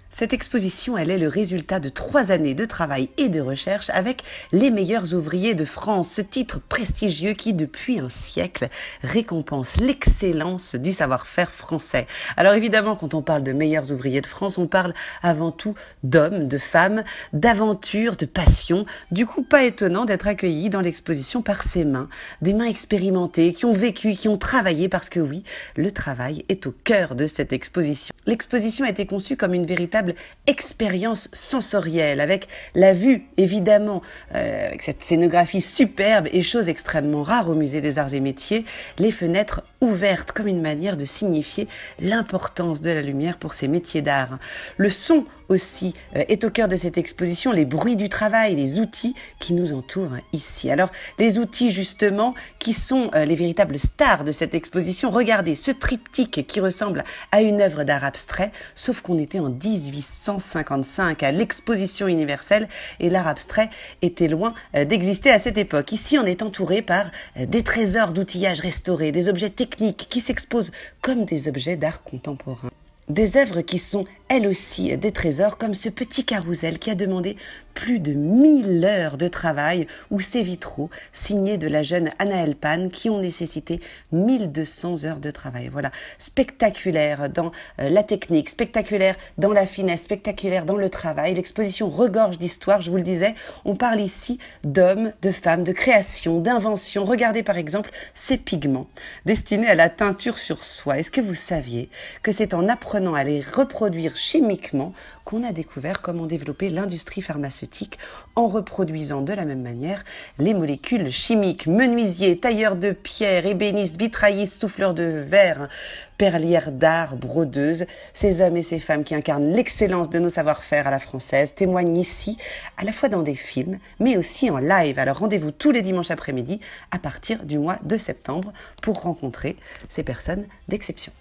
Cette exposition, elle est le résultat de 3 années de travail et de recherche avec les meilleurs ouvriers de France, ce titre prestigieux qui, depuis un siècle, récompense l'excellence du savoir-faire français. Alors évidemment, quand on parle de meilleurs ouvriers de France, on parle avant tout d'hommes, de femmes, d'aventures, de passion. Du coup, pas étonnant d'être accueilli dans l'exposition par ces mains, des mains expérimentées, qui ont vécu, qui ont travaillé, parce que oui, le travail est au cœur de cette exposition. L'exposition a été conçue comme une véritable expérience sensorielle, avec la vue, évidemment, avec cette scénographie superbe et chose extrêmement rare au Musée des Arts et Métiers, les fenêtres ouvertes comme une manière de signifier l'importance de la lumière pour ces métiers d'art. Le son aussi est au cœur de cette exposition, les bruits du travail, les outils qui nous entourent ici. Alors, les outils justement qui sont les véritables stars de cette exposition. Regardez ce triptyque qui ressemble à une œuvre d'art abstrait, sauf qu'on était en 1855 à l'exposition universelle et l'art abstrait était loin d'exister à cette époque. Ici, on est entouré par des trésors d'outillage restaurés, des objets techniques qui s'exposent comme des objets d'art contemporain. Des œuvres qui sont, elles aussi, des trésors, comme ce petit carrousel qui a demandé plus de 1000 heures de travail, ou ces vitraux signés de la jeune Anaëlle Pan qui ont nécessité 1200 heures de travail. Voilà, spectaculaire dans la technique, spectaculaire dans la finesse, spectaculaire dans le travail. L'exposition regorge d'histoire, je vous le disais. On parle ici d'hommes, de femmes, de création, d'invention. Regardez par exemple ces pigments destinés à la teinture sur soie. Est-ce que vous saviez que c'est en apprenant à les reproduire chimiquement qu'on a découvert comment développer l'industrie pharmaceutique en reproduisant de la même manière les molécules chimiques. Menuisiers, tailleurs de pierre, ébénistes, vitraillistes, souffleurs de verre, perlières d'art, brodeuses, ces hommes et ces femmes qui incarnent l'excellence de nos savoir-faire à la française témoignent ici, à la fois dans des films, mais aussi en live. Alors rendez-vous tous les dimanches après-midi à partir du mois de septembre pour rencontrer ces personnes d'exception.